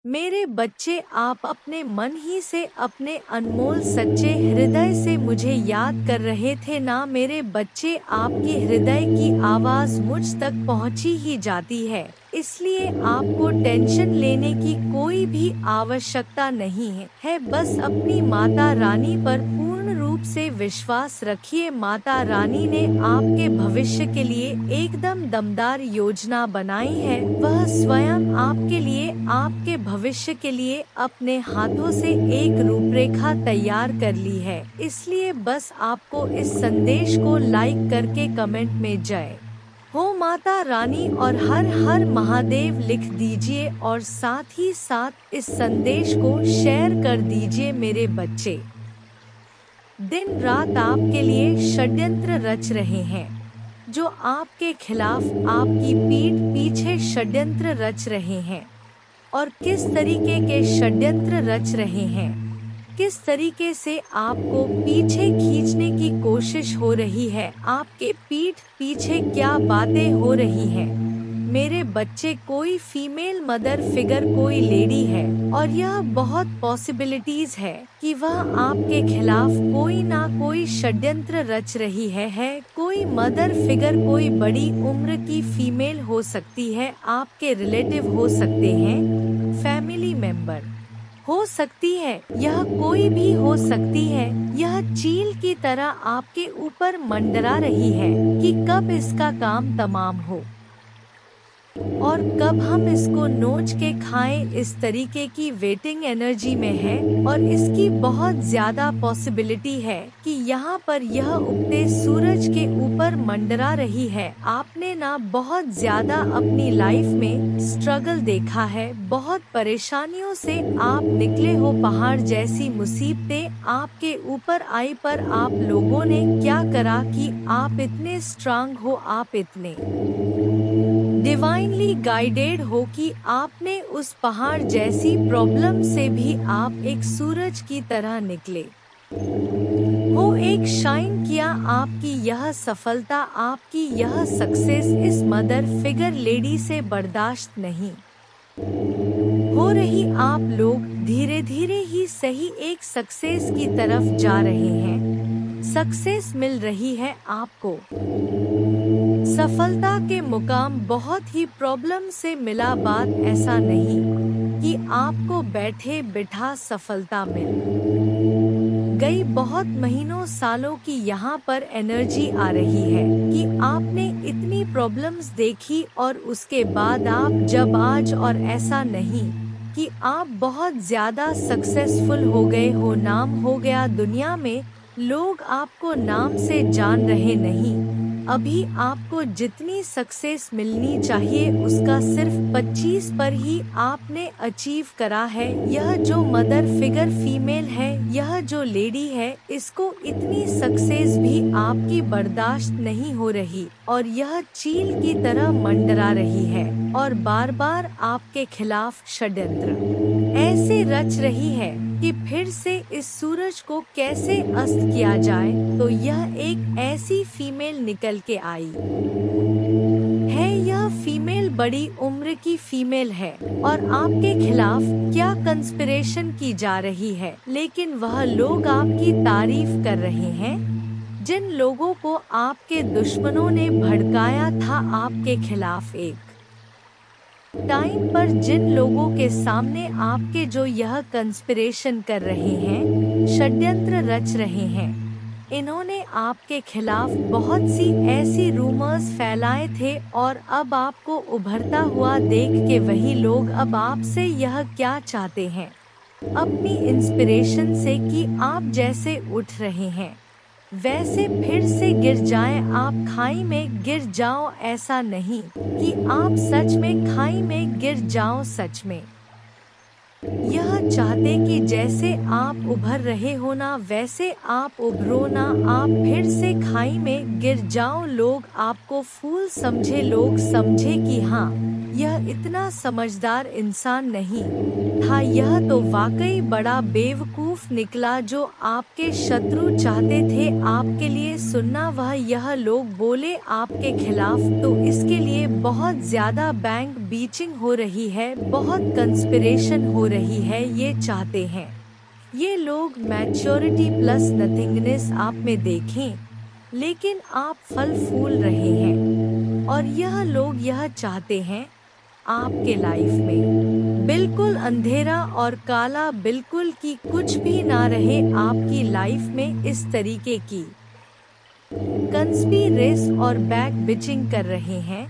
मेरे बच्चे, आप अपने मन ही से, अपने अनमोल सच्चे हृदय से मुझे याद कर रहे थे ना मेरे बच्चे। आपकी हृदय की आवाज़ मुझ तक पहुंची ही जाती है, इसलिए आपको टेंशन लेने की कोई भी आवश्यकता नहीं है। बस अपनी माता रानी पर पूर्ण रूप से विश्वास रखिए। माता रानी ने आपके भविष्य के लिए एकदम दमदार योजना बनाई है। वह स्वयं आपके लिए, आपके भविष्य के लिए अपने हाथों से एक रूपरेखा तैयार कर ली है। इसलिए बस आपको इस संदेश को लाइक करके कमेंट में जय हो माता रानी और हर हर महादेव लिख दीजिए और साथ ही साथ इस संदेश को शेयर कर दीजिए। मेरे बच्चे, दिन रात आपके लिए षड्यंत्र रच रहे हैं, जो आपके खिलाफ आपकी पीठ पीछे षड्यंत्र रच रहे हैं। और किस तरीके के षड्यंत्र रच रहे हैं, किस तरीके से आपको पीछे खींचने की कोशिश हो रही है, आपके पीठ पीछे क्या बातें हो रही हैं। मेरे बच्चे, कोई फीमेल मदर फिगर, कोई लेडी है और यह बहुत पॉसिबिलिटीज है कि वह आपके खिलाफ कोई ना कोई षड्यंत्र रच रही है। कोई मदर फिगर, कोई बड़ी उम्र की फीमेल हो सकती है, आपके रिलेटिव हो सकते हैं, फैमिली मेंबर हो सकती है, यह कोई भी हो सकती है। यह चील की तरह आपके ऊपर मंडरा रही है कि कब इसका काम तमाम हो और कब हम इसको नोच के खाएं। इस तरीके की वेटिंग एनर्जी में है और इसकी बहुत ज्यादा पॉसिबिलिटी है कि यहाँ पर यह उगते सूरज के ऊपर मंडरा रही है। आपने ना बहुत ज्यादा अपनी लाइफ में स्ट्रगल देखा है, बहुत परेशानियों से आप निकले हो, पहाड़ जैसी मुसीबतें आपके ऊपर आई, पर आप लोगों ने क्या करा कि आप इतने स्ट्रांग हो, आप इतने डिवाइनली गाइडेड हो कि आपने उस पहाड़ जैसी प्रॉब्लम से भी आप एक सूरज की तरह निकले हो, एक शाइन किया। आपकी यह सफलता, आपकी यह सक्सेस इस मदर फिगर लेडी से बर्दाश्त नहीं हो रही। आप लोग धीरे धीरे ही सही एक सक्सेस की तरफ जा रहे हैं, सक्सेस मिल रही है आपको। सफलता के मुकाम बहुत ही प्रॉब्लम से मिला। बात ऐसा नहीं कि आपको बैठे बिठा सफलता मिल गई, बहुत महीनों सालों की यहाँ पर एनर्जी आ रही है कि आपने इतनी प्रॉब्लम्स देखी और उसके बाद आप जब आज, और ऐसा नहीं कि आप बहुत ज्यादा सक्सेसफुल हो गए हो, नाम हो गया दुनिया में, लोग आपको नाम से जान रहे नहीं। अभी आपको जितनी सक्सेस मिलनी चाहिए उसका सिर्फ 25 पर ही आपने अचीव करा है। यह जो मदर फिगर फीमेल है, यह जो लेडी है, इसको इतनी सक्सेस भी आपकी बर्दाश्त नहीं हो रही और यह चील की तरह मंडरा रही है और बार बार आपके खिलाफ षड्यंत्र ऐसे रच रही है कि फिर से इस सूरज को कैसे अस्त किया जाए। तो यह एक ऐसी फीमेल निकल के आई है, यह फीमेल बड़ी उम्र की फीमेल है और आपके खिलाफ क्या कंस्पिरेशन की जा रही है, लेकिन वह लोग आपकी तारीफ कर रहे हैं जिन लोगों को आपके दुश्मनों ने भड़काया था आपके खिलाफ एक टाइम पर, जिन लोगों के सामने आपके जो यह कंस्पिरेशन कर रहे हैं, षड्यंत्र रच रहे हैं, इन्होंने आपके खिलाफ बहुत सी ऐसी रूमर्स फैलाए थे और अब आपको उभरता हुआ देख के वही लोग अब आपसे यह क्या चाहते हैं, अपनी इंस्पिरेशन से कि आप जैसे उठ रहे हैं वैसे फिर से गिर जाएं, आप खाई में गिर जाओ। ऐसा नहीं कि आप सच में खाई में गिर जाओ, सच में यह चाहते कि जैसे आप उभर रहे हो ना वैसे आप उभरो ना, आप फिर से खाई में गिर जाओ। लोग आपको फूल समझे, लोग समझे कि हाँ यह इतना समझदार इंसान नहीं था, यह तो वाकई बड़ा बेवकूफ निकला। जो आपके शत्रु चाहते थे आपके लिए सुनना वह यह लोग बोले आपके खिलाफ, तो इसके लिए बहुत ज्यादा बैंक बीचिंग हो रही है, बहुत कंस्पिरेशन हो रही है। ये चाहते हैं ये लोग मैच्योरिटी प्लस नथिंगनेस आप में देखें, लेकिन आप फल फूल रहे हैं। और यह लोग यह चाहते हैं आपके लाइफ में बिल्कुल अंधेरा और काला, बिल्कुल कि कुछ भी ना रहे आपकी लाइफ में। इस तरीके की कंस्पिरेसी और बैक बिचिंग कर रहे हैं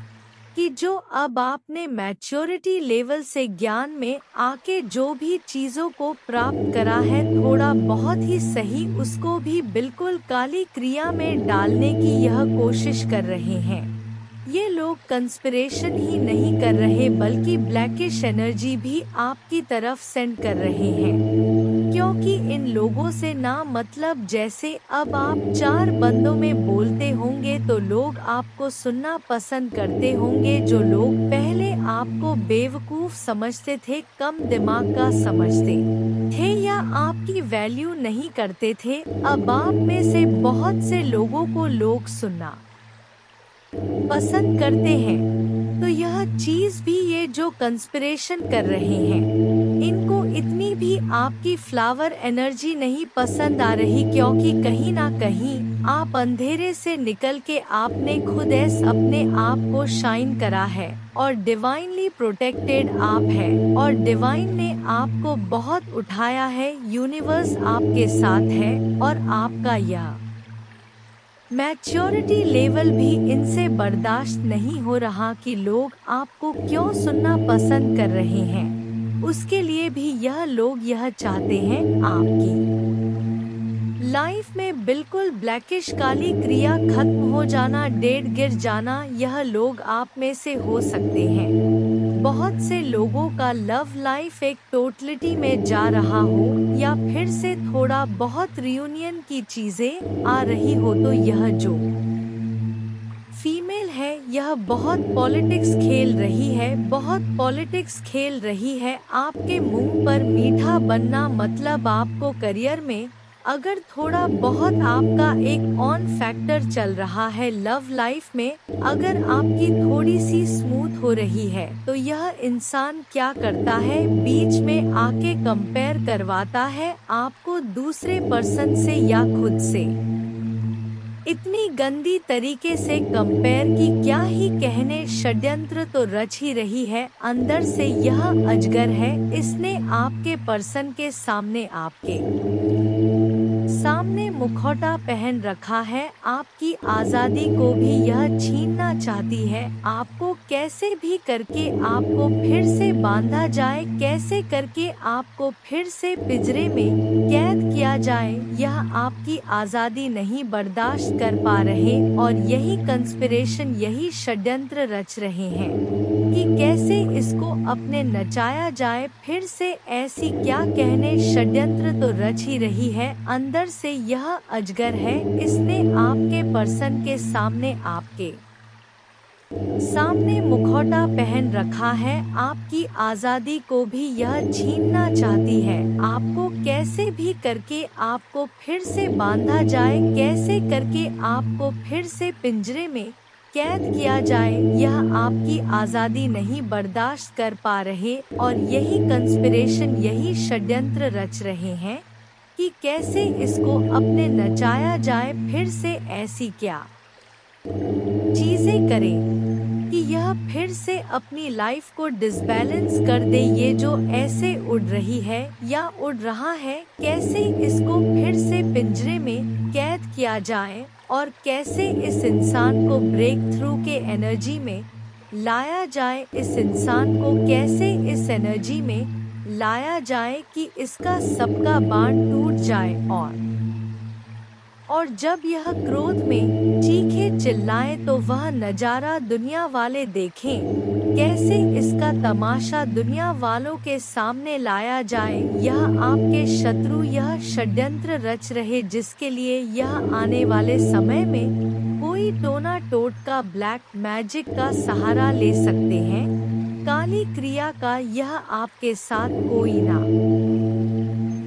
कि जो अब आपने मैच्योरिटी लेवल से ज्ञान में आके जो भी चीजों को प्राप्त करा है थोड़ा बहुत ही सही, उसको भी बिल्कुल काली क्रिया में डालने की यह कोशिश कर रहे हैं। ये लोग कंस्पिरेशन ही नहीं कर रहे बल्कि ब्लैकिश एनर्जी भी आपकी तरफ सेंड कर रहे हैं, क्योंकि इन लोगों से ना मतलब जैसे अब आप 4 बंदों में बोलते होंगे तो लोग आपको सुनना पसंद करते होंगे। जो लोग पहले आपको बेवकूफ समझते थे, कम दिमाग का समझते थे या आपकी वैल्यू नहीं करते थे, अब आप में से बहुत से लोगों को लोग सुनना पसंद करते हैं। तो यह चीज भी ये जो कंस्पिरेशन कर रहे हैं इनको इतनी भी आपकी फ्लावर एनर्जी नहीं पसंद आ रही, क्योंकि कहीं ना कहीं आप अंधेरे से निकल के आपने खुद अपने आप को शाइन करा है और डिवाइनली प्रोटेक्टेड आप है और डिवाइन ने आपको बहुत उठाया है। यूनिवर्स आपके साथ है और आपका यह मैच्योरिटी लेवल भी इनसे बर्दाश्त नहीं हो रहा कि लोग आपको क्यों सुनना पसंद कर रहे हैं। उसके लिए भी यह लोग यह चाहते हैं आपकी लाइफ में बिल्कुल ब्लैकिश काली क्रिया खत्म हो जाना, डेड गिर जाना। यह लोग आप में से हो सकते हैं बहुत से लोगों का लव लाइफ एक टोटलिटी में जा रहा हो या फिर से थोड़ा बहुत रियूनियन की चीजें आ रही हो। तो यह जो फीमेल है यह बहुत पॉलिटिक्स खेल रही है, बहुत पॉलिटिक्स खेल रही है। आपके मुंह पर मीठा बनना मतलब आपको करियर में अगर थोड़ा बहुत आपका एक ऑन फैक्टर चल रहा है लव लाइफ में, अगर आपकी थोड़ी सी स्मूथ हो रही है तो यह इंसान क्या करता है बीच में आके कंपेयर करवाता है आपको दूसरे पर्सन से या खुद से। इतनी गंदी तरीके से कंपेयर की क्या ही कहने, षड्यंत्र तो रच ही रही है। अंदर से यह अजगर है, इसने आपके पर्सन के सामने आपके सामने मुखौटा पहन रखा है। आपकी आजादी को भी यह छीनना चाहती है। आपको कैसे भी करके आपको फिर से बांधा जाए, कैसे करके आपको फिर से पिंजरे में कैद किया जाए, यह आपकी आजादी नहीं बर्दाश्त कर पा रहे और यही कंस्पिरेशन, यही षड्यंत्र रच रहे हैं कि कैसे इसको अपने नचाया जाए। फिर से ऐसी क्या कहने, षड्यंत्र तो रच ही रही है। अंदर से यह अजगर है, इसने आपके पर्सन के सामने आपके सामने मुखौटा पहन रखा है। आपकी आजादी को भी यह छीनना चाहती है। आपको कैसे भी करके आपको फिर से बांधा जाए, कैसे करके आपको फिर से पिंजरे में कैद किया जाए, यह आपकी आजादी नहीं बर्दाश्त कर पा रहे और यही कंस्पिरेशन, यही षड्यंत्र रच रहे हैं कि कैसे इसको अपने नचाया जाए। फिर से ऐसी क्या चीजें करें कि यह फिर से अपनी लाइफ को डिसबैलेंस कर दे। ये जो ऐसे उड़ रही है या उड़ रहा है, कैसे इसको फिर से पिंजरे में कैद किया जाए और कैसे इस इंसान को ब्रेक थ्रू के एनर्जी में लाया जाए, इस इंसान को कैसे इस एनर्जी में लाया जाए कि इसका सबका बांध टूट जाए और जब यह क्रोध में चीखे चिल्लाए तो वह नजारा दुनिया वाले देखें, कैसे इसका तमाशा दुनिया वालों के सामने लाया जाए। यह आपके शत्रु यह षड्यंत्र रच रहे जिसके लिए यह आने वाले समय में कोई टोना टोटका ब्लैक मैजिक का सहारा ले सकते हैं। काली क्रिया का यह आपके साथ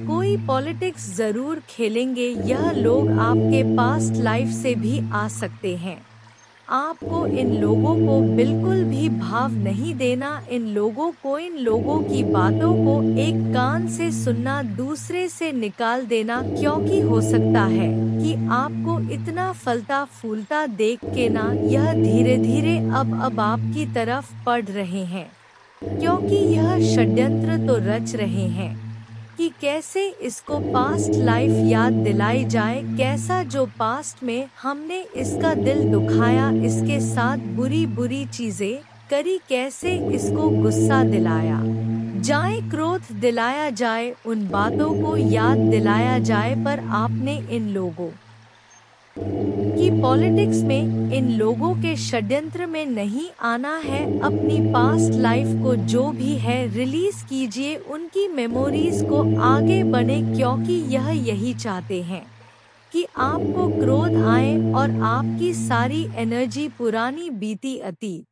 कोई पॉलिटिक्स जरूर खेलेंगे। यह लोग आपके पास्ट लाइफ से भी आ सकते हैं। आपको इन लोगों को बिल्कुल भी भाव नहीं देना। इन लोगों की बातों को एक कान से सुनना, दूसरे से निकाल देना, क्योंकि हो सकता है कि आपको इतना फलता फूलता देख के ना यह धीरे धीरे अब आपकी तरफ पड़ रहे हैं, क्योंकि यह षड्यंत्र तो रच रहे हैं कि कैसे इसको पास्ट लाइफ याद दिलाई जाए, कैसा जो पास्ट में हमने इसका दिल दुखाया, इसके साथ बुरी बुरी चीजें करी, कैसे इसको गुस्सा दिलाया जाए, क्रोध दिलाया जाए, उन बातों को याद दिलाया जाए। पर आपने इन लोगों की पॉलिटिक्स में, इन लोगों के षड्यंत्र में नहीं आना है। अपनी पास्ट लाइफ को जो भी है रिलीज कीजिए, उनकी मेमोरीज को आगे बढ़े, क्योंकि यह यही चाहते हैं कि आपको क्रोध आए और आपकी सारी एनर्जी पुरानी बीती अतीत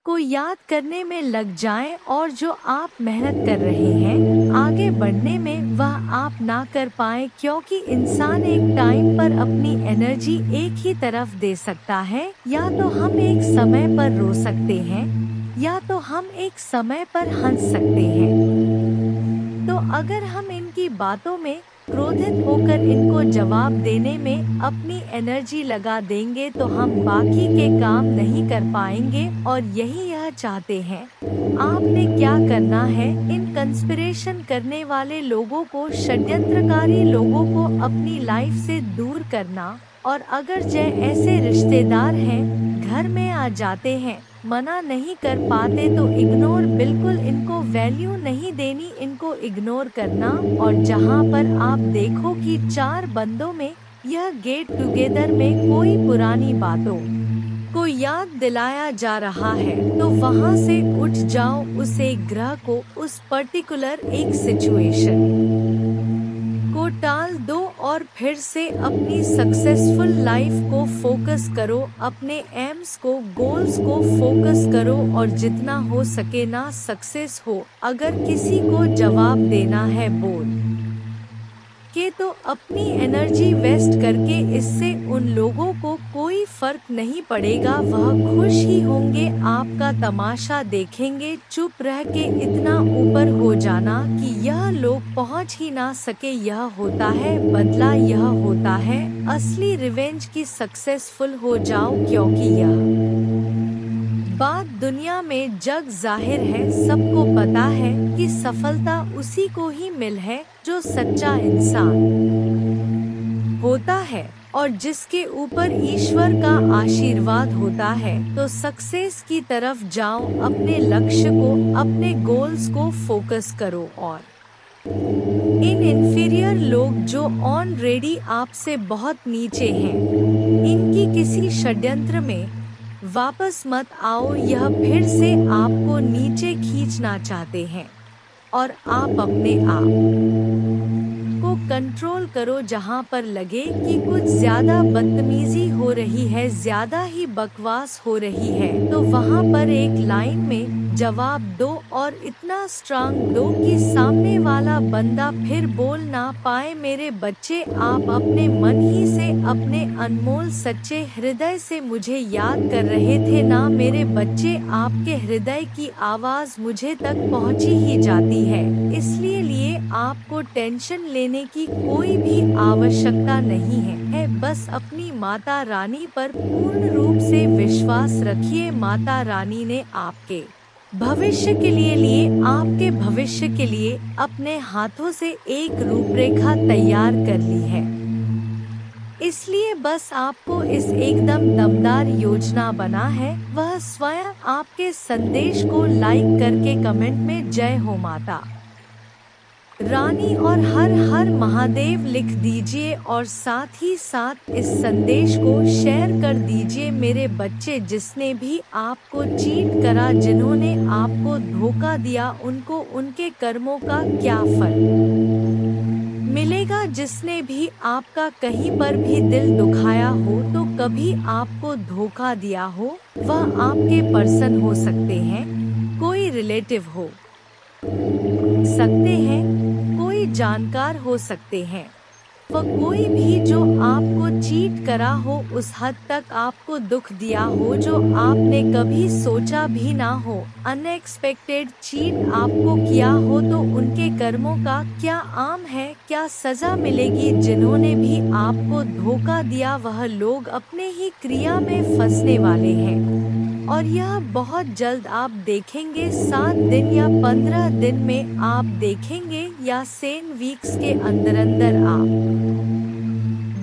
को याद करने में लग जाए, और जो आप मेहनत कर रहे हैं आगे बढ़ने में वह आप ना कर पाए, क्योंकि इंसान एक टाइम पर अपनी एनर्जी एक ही तरफ दे सकता है। या तो हम एक समय पर रो सकते हैं, या तो हम एक समय पर हंस सकते हैं। तो अगर हम इनकी बातों में क्रोधित होकर इनको जवाब देने में अपनी एनर्जी लगा देंगे तो हम बाकी के काम नहीं कर पाएंगे, और यही यह चाहते हैं। आपने क्या करना है, इन कंस्पिरेशन करने वाले लोगों को, षड्यंत्रकारी लोगों को अपनी लाइफ से दूर करना। और अगर ऐसे रिश्तेदार हैं, घर में आ जाते हैं, मना नहीं कर पाते तो इग्नोर, बिल्कुल इनको वैल्यू नहीं देनी, इनको इग्नोर करना। और जहां पर आप देखो कि 4 बंदों में यह गेट टुगेदर में कोई पुरानी बातों को याद दिलाया जा रहा है, तो वहां से उठ जाओ, उस एक ग्रह को, उस पर्टिकुलर एक सिचुएशन को टाल दो और फिर से अपनी सक्सेसफुल लाइफ को फोकस करो, अपने एम्स को, गोल्स को फोकस करो, और जितना हो सके ना सक्सेस हो। अगर किसी को जवाब देना है बोल के तो अपनी एनर्जी वेस्ट करके, इससे उन लोगों को कोई फर्क नहीं पड़ेगा, वह खुश ही होंगे, आपका तमाशा देखेंगे। चुप रह के इतना ऊपर हो जाना कि यह लोग पहुंच ही ना सके, यह होता है बदला, यह होता है असली रिवेंज की सक्सेसफुल हो जाओ, क्योंकि यह बात दुनिया में जग जाहिर है, सबको पता है कि सफलता उसी को ही मिल है जो सच्चा इंसान होता है और जिसके ऊपर ईश्वर का आशीर्वाद होता है। तो सक्सेस की तरफ जाओ, अपने लक्ष्य को, अपने गोल्स को फोकस करो। और इन इन्फीरियर लोग जो ऑलरेडी आपसे बहुत नीचे हैं, इनकी किसी षड्यंत्र में वापस मत आओ, यह फिर से आपको नीचे खींचना चाहते हैं। और आप अपने आप को कंट्रोल करो, जहां पर लगे कि कुछ ज्यादा बदतमीजी हो रही है, ज्यादा ही बकवास हो रही है, तो वहां पर एक लाइन में जवाब दो, और इतना स्ट्रांग दो कि सामने वाला बंदा फिर बोल ना पाए। मेरे बच्चे, आप अपने मन ही से, अपने अनमोल सच्चे हृदय से मुझे याद कर रहे थे ना मेरे बच्चे, आपके हृदय की आवाज मुझे तक पहुंची ही जाती है, इसलिए आपको टेंशन लेने की कोई भी आवश्यकता नहीं है। बस अपनी माता रानी पर पूर्ण रूप से विश्वास रखिए। माता रानी ने आपके भविष्य के लिए आपके भविष्य के लिए अपने हाथों से एक रूपरेखा तैयार कर ली है, इसलिए बस आपको इस एकदम दमदार योजना बना है। वह स्वयं आपके संदेश को लाइक करके कमेंट में जय हो माता रानी और हर हर महादेव लिख दीजिए, और साथ ही साथ इस संदेश को शेयर कर दीजिए। मेरे बच्चे, जिसने भी आपको चीट करा, जिन्होंने आपको धोखा दिया, उनको उनके कर्मों का क्या फल मिलेगा। जिसने भी आपका कहीं पर भी दिल दुखाया हो, तो कभी आपको धोखा दिया हो, वह आपके पर्सन हो सकते हैं। रिलेटिव हो सकते हैं, कोई जानकार हो सकते हैं, वह कोई भी जो आपको चीट करा हो, उस हद तक आपको दुख दिया हो जो आपने कभी सोचा भी ना हो, अनएक्सपेक्टेड चीट आपको किया हो, तो उनके कर्मों का क्या आम है, क्या सजा मिलेगी। जिन्होंने भी आपको धोखा दिया वह लोग अपने ही क्रिया में फंसने वाले हैं और यह बहुत जल्द आप देखेंगे। 7 दिन या 15 दिन में आप देखेंगे या 10 वीक्स के अंदर अंदर आप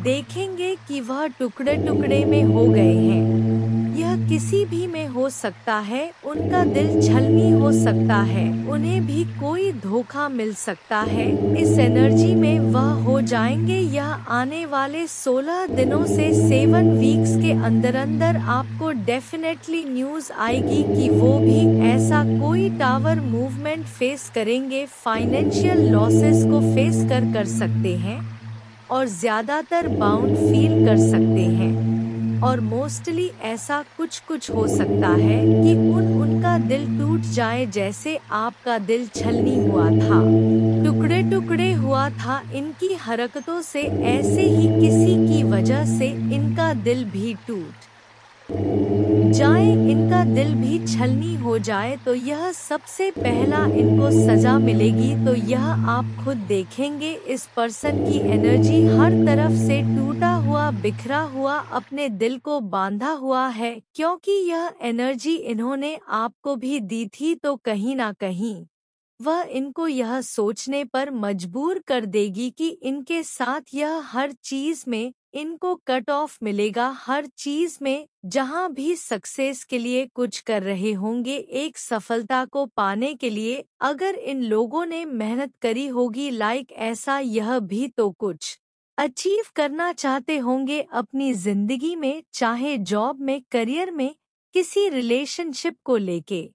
देखेंगे कि वह टुकड़े टुकड़े में हो गए हैं। यह किसी भी में हो सकता है, उनका दिल छलनी हो सकता है, उन्हें भी कोई धोखा मिल सकता है। इस एनर्जी में वह हो जाएंगे। यह आने वाले 16 दिनों से 7 वीक्स के अंदर अंदर आपको डेफिनेटली न्यूज़ आएगी कि वो भी ऐसा कोई टावर मूवमेंट फेस करेंगे, फाइनेंशियल लॉसेस को फेस कर सकते हैं और ज़्यादातर बाउंड फील कर सकते हैं। और मोस्टली ऐसा कुछ हो सकता है कि उनका दिल टूट जाए, जैसे आपका दिल छलनी हुआ था, टुकड़े टुकड़े हुआ था इनकी हरकतों से, ऐसे ही किसी की वजह से इनका दिल भी टूट जाए, इनका दिल भी छलनी हो जाए, तो यह सबसे पहला इनको सजा मिलेगी। तो यह आप खुद देखेंगे, इस पर्सन की एनर्जी हर तरफ से टूटा हुआ, बिखरा हुआ, अपने दिल को बांधा हुआ है, क्योंकि यह एनर्जी इन्होंने आपको भी दी थी, तो कहीं ना कहीं वह इनको यह सोचने पर मजबूर कर देगी कि इनके साथ यह हर चीज में इनको कट ऑफ मिलेगा। हर चीज में जहां भी सक्सेस के लिए कुछ कर रहे होंगे, एक सफलता को पाने के लिए अगर इन लोगों ने मेहनत करी होगी, लाइक ऐसा यह भी तो कुछ अचीव करना चाहते होंगे अपनी जिंदगी में, चाहे जॉब में, करियर में, किसी रिलेशनशिप को लेके,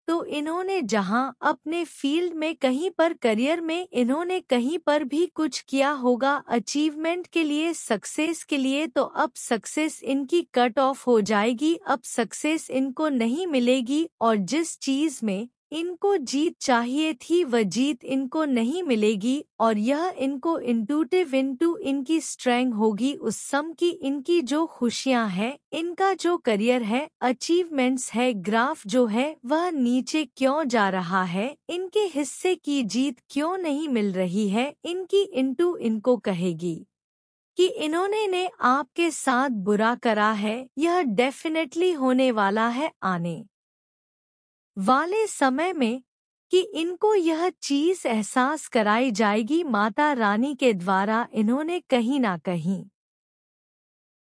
तो इन्होंने जहां अपने फील्ड में, कहीं पर करियर में इन्होंने कहीं पर भी कुछ किया होगा अचीवमेंट के लिए, सक्सेस के लिए, तो अब सक्सेस इनकी कट ऑफ हो जाएगी, अब सक्सेस इनको नहीं मिलेगी और जिस चीज में इनको जीत चाहिए थी वह जीत इनको नहीं मिलेगी। और यह इनको इंटूटिव इनकी स्ट्रेंथ होगी उस सम की, इनकी जो खुशियां हैं, इनका जो करियर है, अचीवमेंट्स है, ग्राफ जो है वह नीचे क्यों जा रहा है, इनके हिस्से की जीत क्यों नहीं मिल रही है, इनकी इनको कहेगी कि इन्होंने ने आपके साथ बुरा करा है। यह डेफिनेटली होने वाला है आने वाले समय में कि इनको यह चीज एहसास कराई जाएगी माता रानी के द्वारा। इन्होंने कहीं ना कहीं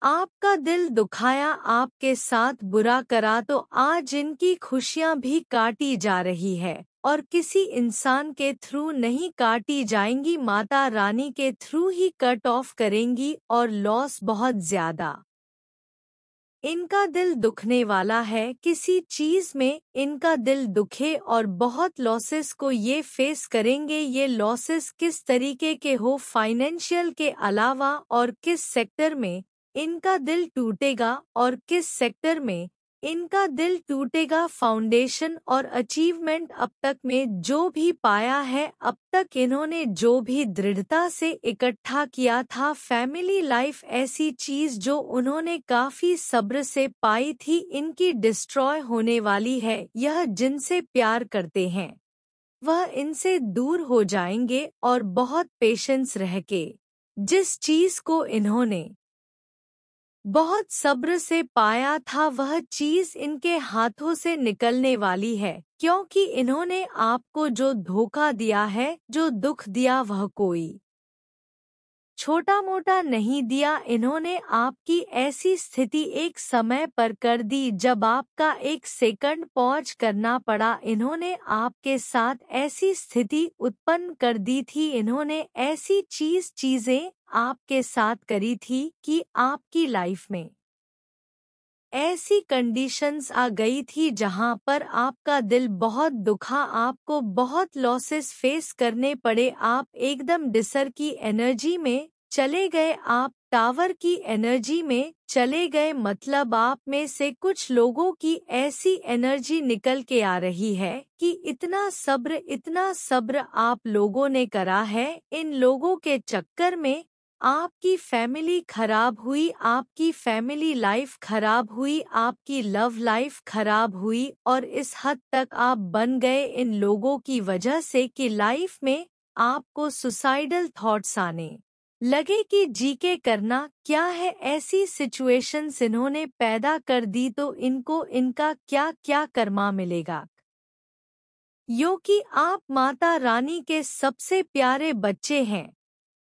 आपका दिल दुखाया, आपके साथ बुरा करा, तो आज इनकी खुशियां भी काटी जा रही है और किसी इंसान के थ्रू नहीं काटी जाएंगी, माता रानी के थ्रू ही कट ऑफ करेंगी और लॉस बहुत ज्यादा इनका दिल दुखने वाला है। किसी चीज में इनका दिल दुखे और बहुत लॉसेस को ये फेस करेंगे। ये लॉसेस किस तरीके के हो, फाइनेंशियल के अलावा, और किस सेक्टर में इनका दिल टूटेगा और किस सेक्टर में इनका दिल टूटेगा। फाउंडेशन और अचीवमेंट अब तक में जो भी पाया है, अब तक इन्होंने जो भी दृढ़ता से इकट्ठा किया था, फैमिली लाइफ ऐसी चीज जो उन्होंने काफी सब्र से पाई थी, इनकी डिस्ट्रॉय होने वाली है। यह जिनसे प्यार करते हैं वह इनसे दूर हो जाएंगे और बहुत पेशेंस रह के जिस चीज को इन्होंने बहुत सब्र से पाया था वह चीज इनके हाथों से निकलने वाली है, क्योंकि इन्होंने आपको जो धोखा दिया है, जो दुख दिया, वह कोई छोटा मोटा नहीं दिया। इन्होंने आपकी ऐसी स्थिति एक समय पर कर दी जब आपका एक सेकंड पॉज करना पड़ा। इन्होंने आपके साथ ऐसी स्थिति उत्पन्न कर दी थी, इन्होंने ऐसी चीजें आपके साथ करी थी कि आपकी लाइफ में ऐसी कंडीशंस आ गई थी जहां पर आपका दिल बहुत दुखा, आपको बहुत लॉसेस फेस करने पड़े, आप एकदम डिसर की एनर्जी में चले गए, आप टावर की एनर्जी में चले गए, मतलब आप में से कुछ लोगों की ऐसी एनर्जी निकल के आ रही है कि इतना सब्र आप लोगों ने करा है। इन लोगों के चक्कर में आपकी फैमिली खराब हुई, आपकी फैमिली लाइफ खराब हुई, आपकी लव लाइफ खराब हुई, और इस हद तक आप बन गए इन लोगों की वजह से कि लाइफ में आपको सुसाइडल थॉट्स आने लगे कि जी के करना क्या है। ऐसी सिचुएशंस इन्होंने पैदा कर दी तो इनको इनका क्या क्या कर्मा मिलेगा। यो कि आप माता रानी के सबसे प्यारे बच्चे हैं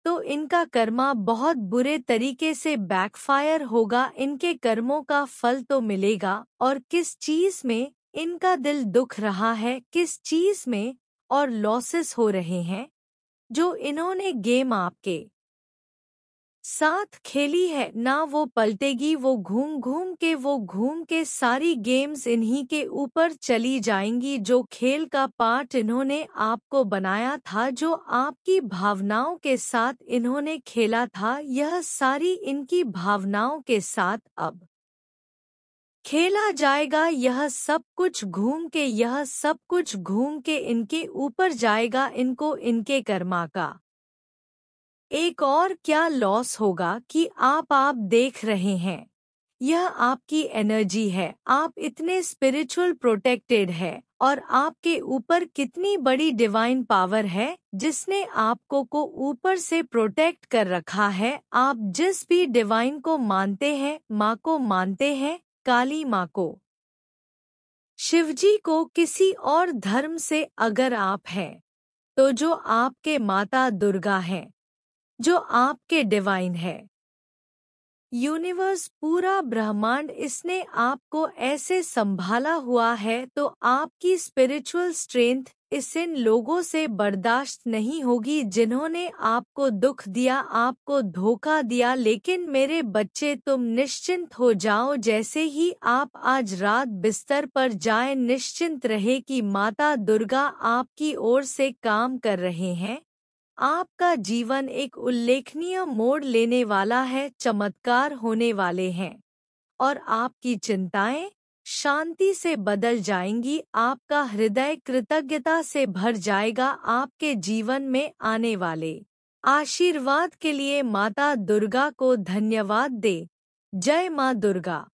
तो इनका कर्मा बहुत बुरे तरीके से बैकफायर होगा, इनके कर्मों का फल तो मिलेगा। और किस चीज़ में इनका दिल दुख रहा है, किस चीज़ में और लॉसेस हो रहे हैं, जो इन्होंने गेम आपके साथ खेली है ना वो पलटेगी, वो घूम के सारी गेम्स इन्हीं के ऊपर चली जाएंगी। जो खेल का पार्ट इन्होंने आपको बनाया था, जो आपकी भावनाओं के साथ इन्होंने खेला था, यह सारी इनकी भावनाओं के साथ अब खेला जाएगा। यह सब कुछ घूम के इनके ऊपर जाएगा। इनको इनके कर्मा का एक और क्या लॉस होगा कि आप देख रहे हैं, यह आपकी एनर्जी है। आप इतने स्पिरिचुअल प्रोटेक्टेड है और आपके ऊपर कितनी बड़ी डिवाइन पावर है जिसने आपको को ऊपर से प्रोटेक्ट कर रखा है। आप जिस भी डिवाइन को मानते हैं, माँ को मानते हैं, काली माँ को, शिवजी को, किसी और धर्म से अगर आप हैं तो जो आपके माता दुर्गा हैं, जो आपके डिवाइन है, यूनिवर्स, पूरा ब्रह्मांड, इसने आपको ऐसे संभाला हुआ है तो आपकी स्पिरिचुअल स्ट्रेंथ इस इन लोगों से बर्दाश्त नहीं होगी जिन्होंने आपको दुख दिया, आपको धोखा दिया। लेकिन मेरे बच्चे, तुम निश्चिंत हो जाओ। जैसे ही आप आज रात बिस्तर पर जाएं, निश्चिंत रहे कि माता दुर्गा आपकी ओर से काम कर रहे हैं। आपका जीवन एक उल्लेखनीय मोड़ लेने वाला है, चमत्कार होने वाले हैं और आपकी चिंताएं शांति से बदल जाएंगी। आपका हृदय कृतज्ञता से भर जाएगा। आपके जीवन में आने वाले आशीर्वाद के लिए माता दुर्गा को धन्यवाद दे। जय मां दुर्गा।